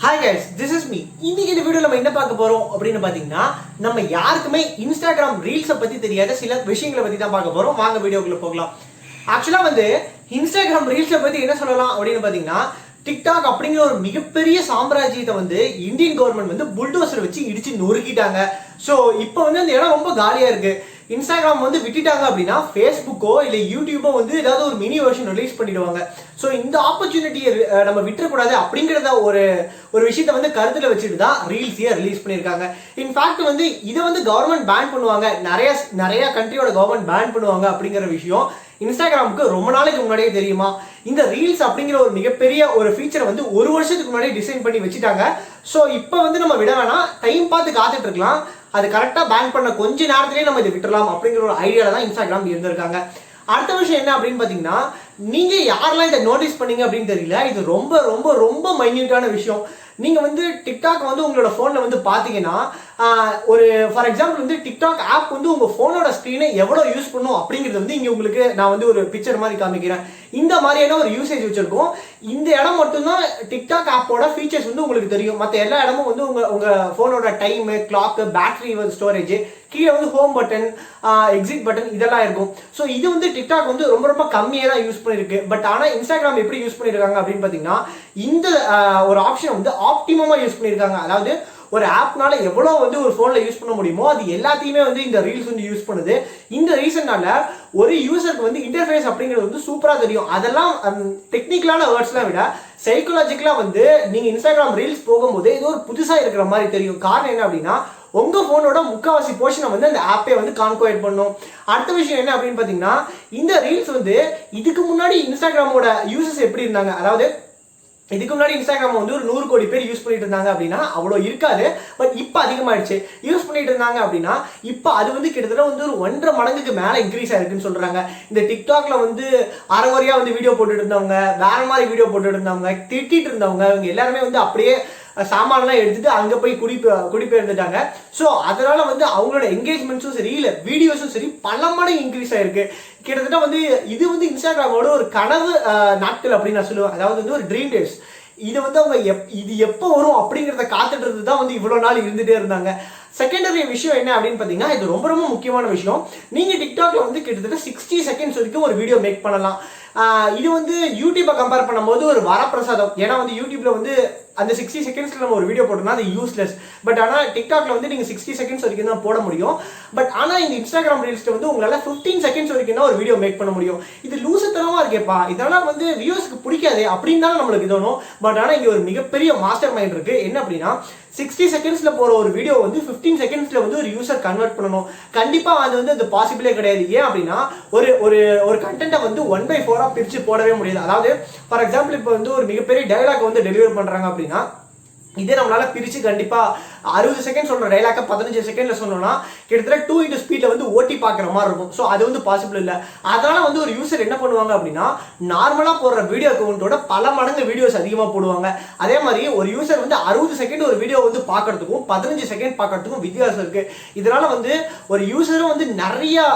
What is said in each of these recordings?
Hi guys, this is me. இன்னைக்கு இந்த வீடியோல நம்ம என்ன பார்க்க போறோம் அப்படினு பாத்தீங்கன்னா நம்ம யாருக்குமே இன்ஸ்டாகிராம் ரீல்ஸ் பத்தி தெரியாத சில விஷயங்களை பத்தி தான் பார்க்க போறோம். வாங்க வீடியோக்குள்ள போகலாம். ஆக்சுவலா இன்ஸ்டாகிராம் ரீல்ஸ் பத்தி என்ன சொல்லலாம் அப்படினு பாத்தீங்கன்னா டிக்டாக் அப்படிங்கிற ஒரு மிகப்பெரிய சாம்ராஜ்யத்தை இந்தியன் கவர்மெண்ட் புல்டோசர் வச்சு இடிச்சு நொறுக்கிட்டாங்க. ஸோ இப்போ அந்த இடம் ரொம்ப காலியா இருக்கு. இன்ஸ்டாகிராம் விட்டுட்டாங்க அப்படின்னா ஃபேஸ்புக்கோ இல்லை யூடியூபோ ஏதாவது ஒரு மினி வெர்ஷன் ரிலீஸ் பண்ணிடுவாங்க. ஸோ இந்த ஆப்பர்ச்சுனிட்டியை நம்ம விட்டுறக்கூடாது அப்படிங்கிறத ஒரு விஷயத்த கருத்துல வச்சுட்டு தான் ரீல்ஸையே ரிலீஸ் பண்ணியிருக்காங்க. இன்ஃபேக்ட் இதை கவர்மெண்ட் பேன் பண்ணுவாங்க, நிறைய கண்ட்ரியோட கவர்மெண்ட் பேன் பண்ணுவாங்க அப்படிங்கிற விஷயம் இன்ஸ்டாகிராமுக்கு ரொம்ப நாளைக்கு முன்னாடியே தெரியுமா? இந்த ரீல்ஸ் அப்படிங்கிற ஒரு மிகப்பெரிய ஒரு ஃபீச்சரை ஒரு வருஷத்துக்கு முன்னாடி டிசைன் பண்ணி வச்சுட்டாங்க. ஸோ இப்போ நம்ம விட வேணாம், டைம் பார்த்து காத்துட்டு இருக்கலாம். அது கரெக்டாக பேன் பண்ண கொஞ்ச நேரத்திலேயே நம்ம இதை விட்டுறலாம் அப்படிங்கிற ஒரு ஐடியால தான் இன்ஸ்டாகிராம் இருந்திருக்காங்க. அடுத்த விஷயம் என்ன அப்படின்னு பார்த்தீங்கன்னா, நீங்க யாரெல்லாம் இதை நோட்டீஸ் பண்ணீங்க அப்படின்னு தெரியல, இது ரொம்ப ரொம்ப ரொம்ப மைன்யூட்டான விஷயம். நீங்க டிக்டாக் உங்களோட போன்ல பாத்தீங்கன்னா ஒரு ஃபார் எக்ஸாம்பிள் டிக்டாக் ஆப் உங்க போனோட ஸ்கிரீனை எவ்வளவு யூஸ் பண்ணும் அப்படிங்கிறது இங்க உங்களுக்கு நான் ஒரு பிக்சர் மாதிரி காமிக்கிறேன். இந்த மாதிரியான ஒரு யூசேஜ் வச்சிருக்கோம். இந்த இடம் மட்டும்தான் டிக்டாக் ஆப்போட ஃபீச்சர்ஸ் உங்களுக்கு தெரியும். மற்ற எல்லா இடமும் உங்க போனோட டைம், கிளாக், பேட்டரி ஸ்டோரேஜ், கீழே ஹோம் பட்டன், எக்ஸிட் பட்டன் இதெல்லாம் இருக்கும். ஸோ இது டிக்டாக் ரொம்ப ரொம்ப கம்மியாக தான் யூஸ் பண்ணிருக்கு. பட் ஆனால் இன்ஸ்டாகிராம் எப்படி யூஸ் பண்ணியிருக்காங்க அப்படின்னு பார்த்தீங்கன்னா, இந்த ஒரு ஆப்ஷனை ஆப்டிமமாக யூஸ் பண்ணியிருக்காங்க. அதாவது ஒரு ஆப்னால எவ்வளோ ஒரு ஃபோனில் யூஸ் பண்ண முடியுமோ அது எல்லாத்தையுமே இந்த ரீல்ஸ் யூஸ் பண்ணுது. இந்த ரீசன்னால ஒரு யூசருக்கு இன்டர்ஃபேஸ் அப்படிங்கிறது சூப்பராக தெரியும். அதெல்லாம் டெக்னிக்கலான வேர்ட்ஸ்லாம் விட சைக்கலாஜிக்கலாக நீங்கள் இன்ஸ்டாகிராம் ரீல்ஸ் போகும்போது ஏதோ ஒரு புதுசாக இருக்கிற மாதிரி தெரியும். காரணம் என்ன அப்படின்னா, உங்க போனோட முக்காவாசி போர்ஷனை அந்த ஆப்பே கான்குவேட் பண்ணும். அடுத்த விஷயம் என்ன அப்படின்னு பாத்தீங்கன்னா, இந்த ரீல்ஸ் இதுக்கு முன்னாடி இன்ஸ்டாகிராமோட யூசர்ஸ் எப்படி இருந்தாங்க, அதாவது இதுக்கு முன்னாடி இன்ஸ்டாகிராம் ஒரு 100 கோடி பேர் யூஸ் பண்ணிட்டு இருந்தாங்க அப்படின்னா அவ்வளோ இருக்காது. பட் இப்போ அதிகமாயிடுச்சு. யூஸ் பண்ணிட்டு இருந்தாங்க அப்படின்னா இப்போ அது கிட்டத்தட்ட ஒரு 1.5 மடங்குக்கு மேலே இன்க்ரீஸ் ஆயிருக்குன்னு சொல்றாங்க. இந்த டிக்டாக்ல அரைகுறையா வீடியோ போட்டுட்டு இருந்தவங்க, வேற மாதிரி வீடியோ போட்டுட்டு இருந்தவங்க, திட்டிட்டு இருந்தவங்க, இவங்க எல்லாருமே அப்படியே சாமான்லாம் எடுத்துட்டு அங்க போய் குடிபெயர்ந்துட்டாங்க. ஸோ அதனால அவங்களோட என்கேஜ்மெண்ட்ஸும் சரி இல்லை வீடியோஸும் சரி பல மடங்கு இன்க்ரீஸ் ஆயிருக்கு. கிட்டத்தட்ட இது இன்ஸ்டாகிராமோட ஒரு கனவு நாட்கள் அப்படின்னு நான் சொல்லுவேன். அதாவது ஒரு ட்ரீம் டேஸ். இது அவங்க இது எப்போ வரும் அப்படிங்கிறத காத்துட்டு இருந்து தான் இவ்வளோ நாள் இருந்துட்டே இருந்தாங்க. செகண்டரி விஷயம் என்ன அப்படின்னு பார்த்தீங்கன்னா, இது ரொம்ப ரொம்ப முக்கியமான விஷயம். நீங்கள் டிக்டாக்ல கிட்டத்தட்ட 60 செகண்ட்ஸ் வரைக்கும் ஒரு வீடியோ மேக் பண்ணலாம். இது யூடியூப்பை கம்பேர் பண்ணும்போது ஒரு வரப்பிரசாதம். ஏன்னா யூடியூப்ல அந்த 60 செகண்ட்ஸ்ல நம்ம ஒரு வீடியோ போட்டோம்னா அது யூஸ்லெஸ். பட் ஆனால் டிக்டாக்ல நீங்கள் 60 செகண்ட்ஸ் வரைக்கும் தான் போட முடியும். பட் ஆனால் இந்த இன்ஸ்டாகிராம் ரீல்ஸ்ல உங்களால் 15 செகண்ட்ஸ் வரைக்கும் தான் ஒரு வீடியோ மேக் பண்ண முடியும். இது லூசத்தனமா இருக்கேப்பா, இதெல்லாம் வியூஸ்க்கு பிடிக்காது அப்படின்னு தான் நம்மளுக்கு தோணும். பட் ஆனால் இங்கே ஒரு மிகப்பெரிய மாஸ்டர் மைண்ட் இருக்கு. என்ன அப்படின்னா, 60 செகண்ட்ஸ்ல போற ஒரு வீடியோ 15 செகண்ட்ஸ்ல ஒரு யூசர் கன்வெர்ட் பண்ணணும். கண்டிப்பா அது பாசிபிளே கிடையாது. ஏன் அப்படின்னா ஒரு கண்டென்ட்டை 1/4 பிரிச்சு போடவே முடியாது. அதாவது ஃபார் எக்ஸாம்பிள் இப்போ ஒரு மிகப்பெரிய டயலாக் டெலிவர் பண்றாங்க அப்படின்னா இதே நம்மளால பிரிச்சு கண்டிப்பா 60 செகண்ட் சொல்ற டைலாக 15 செகண்ட்ல சொன்னோம்னா கிட்டத்தட்ட 2x ஸ்பீட்ல ஓட்டி பாக்குற மாதிரி இருக்கும். ஸோ அது பாசிபிள் இல்லை. அதனால ஒரு யூசர் என்ன பண்ணுவாங்க அப்படின்னா, நார்மலா போடுற வீடியோ அக்கௌண்ட்டோட பல மடங்கு வீடியோஸ் அதிகமா போடுவாங்க. அதே மாதிரி ஒரு யூசர் 60 செகண்ட் ஒரு வீடியோ பாக்குறதுக்கும் 15 செகண்ட் பாக்குறதுக்கும் வித்தியாசம் இருக்கு. இதனால ஒரு யூசரும் நிறைய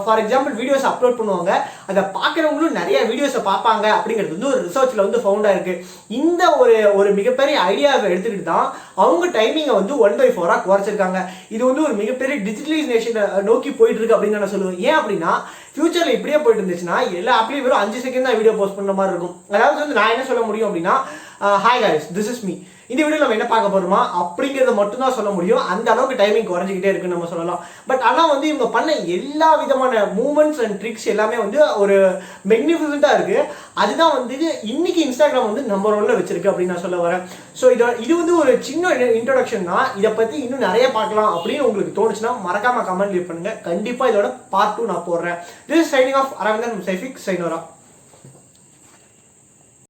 ஃபார் எக்ஸாம்பிள் வீடியோஸ் அப்லோட் பண்ணுவாங்க. அதை பாக்குறவங்களும் நிறைய வீடியோஸை பார்ப்பாங்க அப்படிங்கிறது ஒரு ரிசர்ச்ல ஃபவுண்ட் ஆயிருக்கு. இந்த ஒரு மிகப்பெரிய ஐடியாவை எடுத்து தான் அவங்க டைமிங்கை 1/4 குறைச்சிருக்காங்க. இது ஒரு மிகப்பெரிய டிஜிட்டலைசேஷன் நோக்கி போயிட்டு இருக்கு அப்படின்னு நான் சொல்லுவேன். ஏன் அப்படின்னா, ஃபியூச்சர்ல இப்படியே போயிட்டு இருந்துச்சுன்னா எல்லா ஆப்லயும் வெறும் 5 செகண்ட் தான் வீடியோ போஸ்ட் பண்ற மாதிரி இருக்கும். அதாவது நான் என்ன சொல்ல முடியும் அப்படின்னா, hi guys, this is me, இந்த வீடியோ நம்ம என்ன பார்க்க போறோமா அப்படிங்கிறத மட்டும் தான் சொல்ல முடியும். அந்த அளவுக்கு டைமிங் குறைஞ்சிக்கிட்டே இருக்குன்னு நம்ம சொல்லலாம். பட் ஆனால் இவங்க பண்ண எல்லா விதமான மூவ்மெண்ட்ஸ் அண்ட் ட்ரிக்ஸ் எல்லாமே ஒரு மெக்னிஃபிசென்ட்டா இருக்கு. அதுதான் இன்னைக்கு இன்ஸ்டாகிராம் நம்பர் 1ல வச்சிருக்கு அப்படின்னு நான் சொல்ல வரேன். ஸோ இது ஒரு சின்ன இன்ட்ரோடக்ஷன் தான். இதை பத்தி இன்னும் நிறைய பார்க்கலாம் அப்படின்னு உங்களுக்கு தோணுச்சுன்னா மறக்காம கமெண்ட் லீவ் பண்ணுங்க. கண்டிப்பா இதோட பார்ட் 2 நான் போடுறேன். This is signing off Aravindan, Scific, Sinora.